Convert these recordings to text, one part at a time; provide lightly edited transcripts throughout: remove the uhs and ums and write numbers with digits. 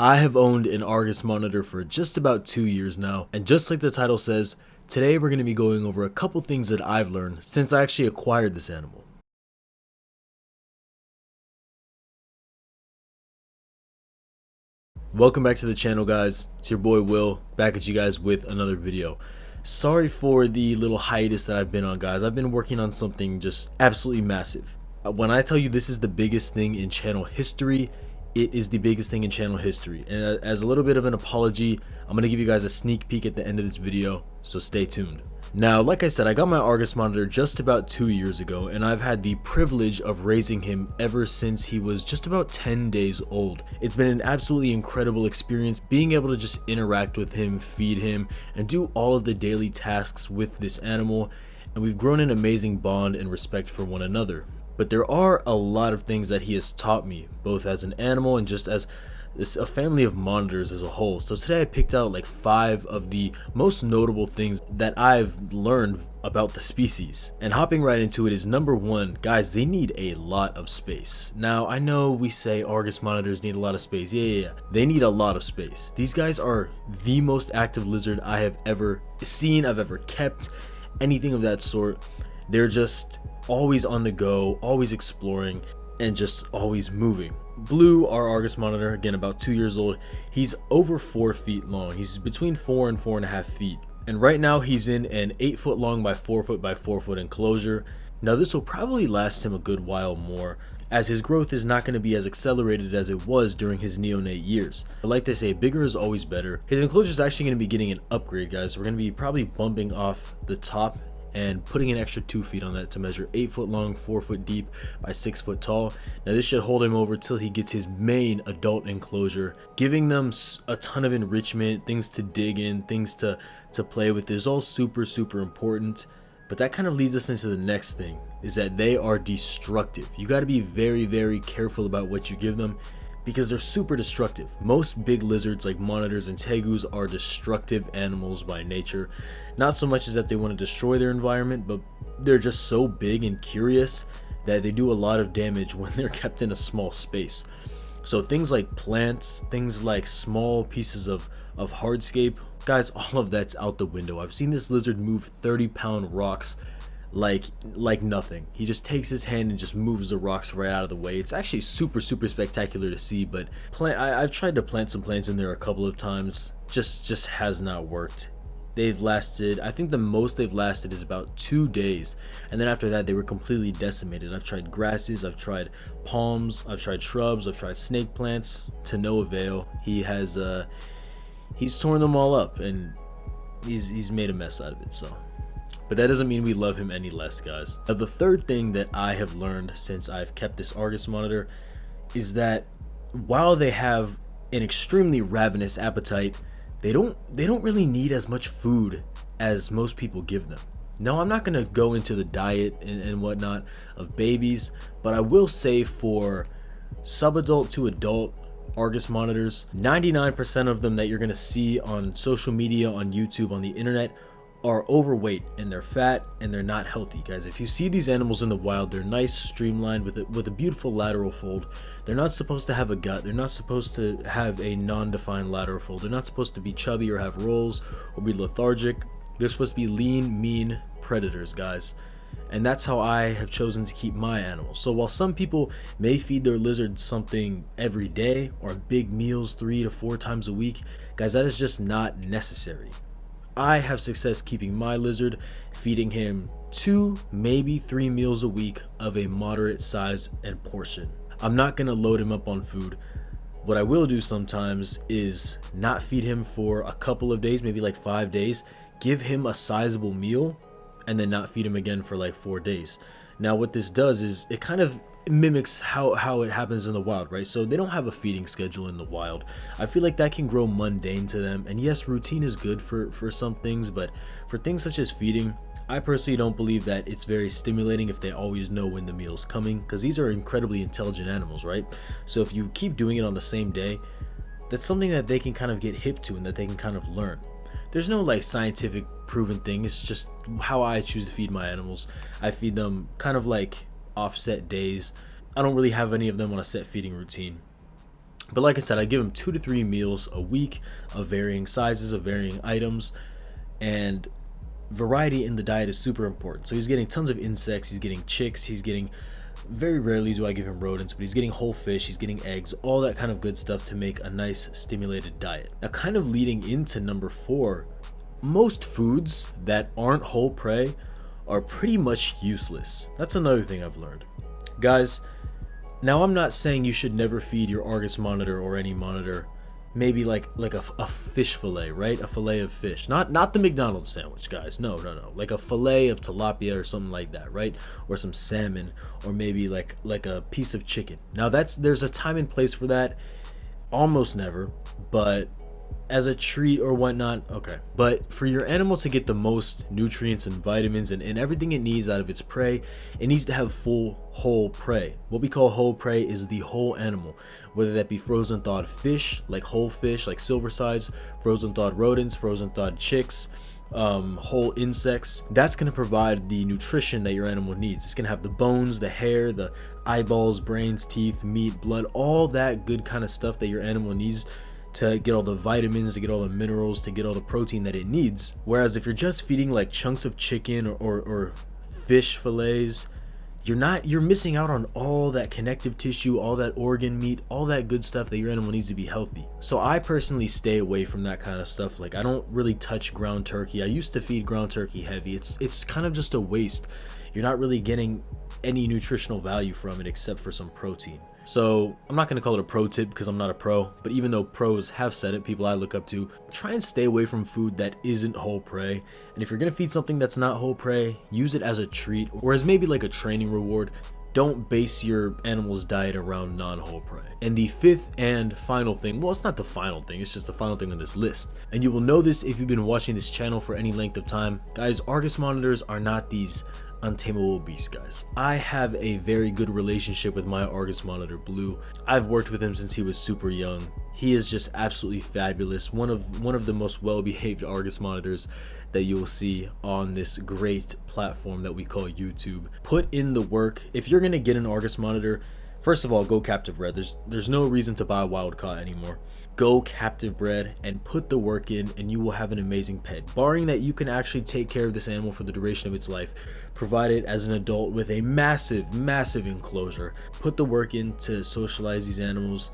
I have owned an Argus monitor for just about 2 years now, and just like the title says, today we're going to be going over a couple things that I've learned since I actually acquired this animal. Welcome back to the channel, guys. It's your boy Will, back at you guys with another video. Sorry for the little hiatus that I've been on, guys. I've been working on something just absolutely massive. When I tell you this is the biggest thing in channel history, it is the biggest thing in channel history. And as a little bit of an apology, I'm going to give you guys a sneak peek at the end of this video, so stay tuned. Now, like I said, I got my Argus monitor just about 2 years ago, and I've had the privilege of raising him ever since he was just about 10 days old. It's been an absolutely incredible experience being able to just interact with him, feed him, and do all of the daily tasks with this animal, and we've grown an amazing bond and respect for one another. But there are a lot of things that he has taught me, both as an animal and just as a family of monitors as a whole. So today I picked out like 5 of the most notable things that I've learned about the species. And hopping right into it is number 1, guys, they need a lot of space. Now, I know we say Argus monitors need a lot of space. Yeah. They need a lot of space. These guys are the most active lizard I have ever seen, I've ever kept, anything of that sort. They're just always on the go, always exploring, and just always moving. Blue, our Argus monitor, again about 2 years old, he's over 4 feet long. He's between 4 and 4.5 feet, and right now he's in an 8 foot long by 4 foot by 4 foot enclosure. Now this will probably last him a good while more, as his growth is not going to be as accelerated as it was during his neonate years. But like they say, bigger is always better. His enclosure is actually going to be getting an upgrade, guys. We're going to be probably bumping off the top and putting an extra 2 feet on that to measure 8 foot long, 4 foot deep by 6 foot tall. Now this should hold him over till he gets his main adult enclosure, giving them a ton of enrichment, things to dig in, things to play with. Is all super important. But that kind of leads us into the next thing, is that they are destructive. You got to be very careful about what you give them, because they're super destructive. Most big lizards like monitors and tegus are destructive animals by nature. Not so much as that they want to destroy their environment, but they're just so big and curious that they do a lot of damage when they're kept in a small space. So things like plants, things like small pieces of hardscape, guys, all of that's out the window. I've seen this lizard move 30-pound rocks like nothing. He just takes his hand and just moves the rocks right out of the way. It's actually super spectacular to see. But I've tried to plant some plants in there a couple of times, just has not worked. They've lasted, I think the most they've lasted is about 2 days, and then after that they were completely decimated. I've tried grasses, I've tried palms, I've tried shrubs, I've tried snake plants, to no avail. He's torn them all up, and he's made a mess out of it. So but that doesn't mean we love him any less, guys. Now, the third thing that I have learned since I've kept this Argus monitor is that while they have an extremely ravenous appetite, they don't really need as much food as most people give them. Now, I'm not going to go into the diet and whatnot of babies, but I will say for subadult to adult Argus monitors, 99% of them that you're going to see on social media, on YouTube, on the internet, are overweight, and they're fat, and they're not healthy, guys. If you see these animals in the wild, they're nice, streamlined, with a beautiful lateral fold. They're not supposed to have a gut. They're not supposed to have a non-defined lateral fold. They're not supposed to be chubby or have rolls or be lethargic. They're supposed to be lean, mean predators, guys. And that's how I have chosen to keep my animals. So while some people may feed their lizards something every day or big meals 3 to 4 times a week, guys, that is just not necessary. I have success keeping my lizard, feeding him 2, maybe 3 meals a week of a moderate size and portion. I'm not going to load him up on food. What I will do sometimes is not feed him for a couple of days, maybe like 5 days, give him a sizable meal, and then not feed him again for like 4 days. Now what this does is it kind of mimics how it happens in the wild, right? So they don't have a feeding schedule in the wild. I feel like that can grow mundane to them, and yes, routine is good for some things, but for things such as feeding, I personally don't believe that it's very stimulating if they always know when the meal's coming, because these are incredibly intelligent animals, right? So if you keep doing it on the same day, that's something that they can kind of get hip to and that they can kind of learn. There's no like scientific proven thing. It's just how I choose to feed my animals. I feed them kind of like offset days. I don't really have any of them on a set feeding routine. But like I said, I give him 2 to 3 meals a week of varying sizes, of varying items, and variety in the diet is super important. So he's getting tons of insects, he's getting chicks, he's getting, very rarely do I give him rodents, but he's getting whole fish, he's getting eggs, all that kind of good stuff to make a nice stimulated diet. Now, kind of leading into number 4, most foods that aren't whole prey are pretty much useless. That's another thing I've learned. Guys, now I'm not saying you should never feed your Argus monitor or any monitor maybe like a fish fillet, right? A fillet of fish, not the McDonald's sandwich, guys. No, like a fillet of tilapia or something like that, right? Or some salmon, or maybe like a piece of chicken. Now there's a time and place for that. Almost never, but as a treat or whatnot, okay. But for your animal to get the most nutrients and vitamins and everything it needs out of its prey, it needs to have full whole prey. What we call whole prey is the whole animal, whether that be frozen thawed fish, like whole fish, like silver sides, frozen thawed rodents, frozen thawed chicks, whole insects. That's going to provide the nutrition that your animal needs. It's going to have the bones, the hair, the eyeballs, brains, teeth, meat, blood, all that good kind of stuff that your animal needs to get all the vitamins, to get all the minerals, to get all the protein that it needs. Whereas if you're just feeding like chunks of chicken or fish fillets, you're missing out on all that connective tissue, all that organ meat, all that good stuff that your animal needs to be healthy. So I personally stay away from that kind of stuff. Like, I don't really touch ground turkey. I used to feed ground turkey heavy. It's kind of just a waste. You're not really getting any nutritional value from it except for some protein. So I'm not going to call it a pro tip because I'm not a pro, but even though pros have said it, people I look up to, try and stay away from food that isn't whole prey. And if you're going to feed something that's not whole prey, use it as a treat or as maybe like a training reward. Don't base your animal's diet around non-whole prey. And the 5th and final thing, well, it's not the final thing, it's just the final thing on this list. And you will know this if you've been watching this channel for any length of time. Guys, Argus monitors are not these untamable beasts, guys. I have a very good relationship with my Argus monitor, Blue. I've worked with him since he was super young. He is just absolutely fabulous. One of the most well-behaved Argus monitors that you will see on this great platform that we call YouTube. Put in the work. If you're gonna get an Argus monitor, first of all, go captive bred. There's no reason to buy wild caught anymore. Go captive bred and put the work in, and you will have an amazing pet. Barring that you can actually take care of this animal for the duration of its life, provide it as an adult with a massive enclosure. Put the work in to socialize these animals,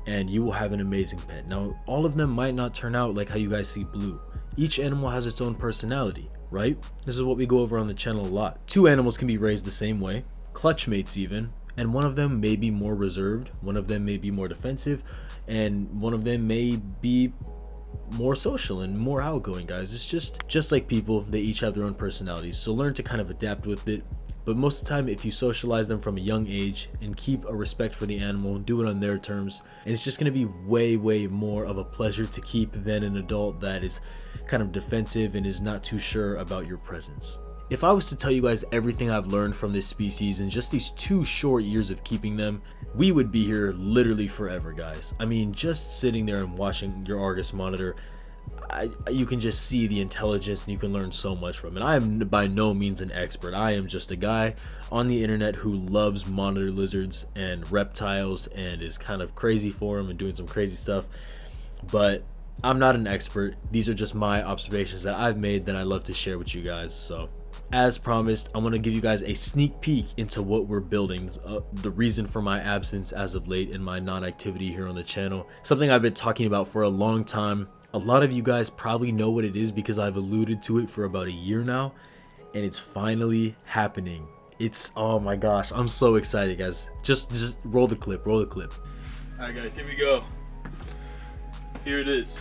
and you will have an amazing pet. Now, all of them might not turn out like how you guys see Blue. Each animal has its own personality, right? This is what we go over on the channel a lot. 2 animals can be raised the same way, clutch mates even, and one of them may be more reserved, one of them may be more defensive, and one of them may be more social and more outgoing, guys. It's just like people, they each have their own personalities, so learn to kind of adapt with it. But most of the time, if you socialize them from a young age and keep a respect for the animal, do it on their terms, and it's just going to be way more of a pleasure to keep than an adult that is kind of defensive and is not too sure about your presence. If I was to tell you guys everything I've learned from this species in just these 2 short years of keeping them, we would be here literally forever, guys. I mean, just sitting there and watching your Argus monitor, you can just see the intelligence and you can learn so much from it. I am by no means an expert. I am just a guy on the internet who loves monitor lizards and reptiles and is kind of crazy for them and doing some crazy stuff. But I'm not an expert. These are just my observations that I've made that I love to share with you guys. So as promised, I'm going to give you guys a sneak peek into what we're building, the reason for my absence as of late and my non-activity here on the channel. Something I've been talking about for a long time. A lot of you guys probably know what it is because I've alluded to it for about a year now, and it's finally happening. It's, oh my gosh, I'm so excited, guys. Just roll the clip, roll the clip. All right, guys, here we go. Here it is.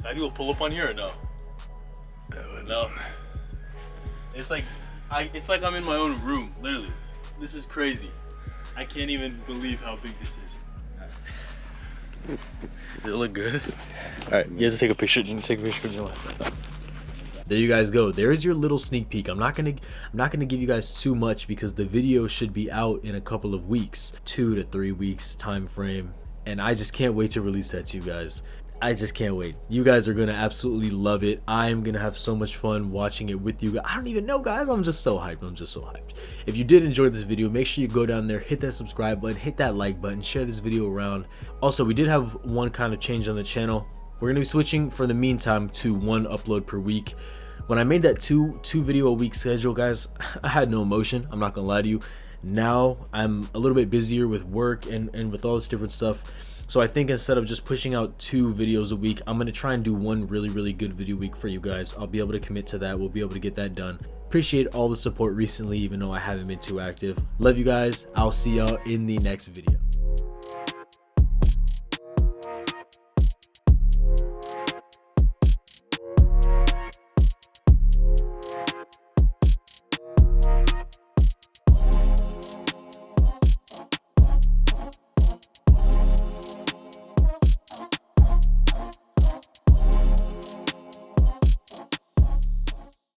I will pull up on here or no? No. It's like I'm in my own room, literally. This is crazy. I can't even believe how big this is. Does it look good? All right, you guys take a picture. You take a picture of your life. There you guys go. There's your little sneak peek. I'm not gonna give you guys too much because the video should be out in a couple of weeks, 2 to 3 weeks time frame, and I just can't wait to release that to you guys. I just can't wait. You guys are gonna absolutely love it. I'm gonna have so much fun watching it with you. I don't even know, guys. I'm just so hyped. I'm just so hyped. If you did enjoy this video, make sure you go down there, hit that subscribe button, hit that like button, share this video around. Also, we did have one kind of change on the channel. We're gonna be switching for the meantime to 1 upload per week. When I made that two video a week schedule, guys, I had no emotion. I'm not gonna lie to you. Now I'm a little bit busier with work and with all this different stuff. So I think instead of just pushing out 2 videos a week, I'm going to try and do 1 really good video week for you guys. I'll be able to commit to that. We'll be able to get that done. Appreciate all the support recently, even though I haven't been too active. Love you guys. I'll see y'all in the next video.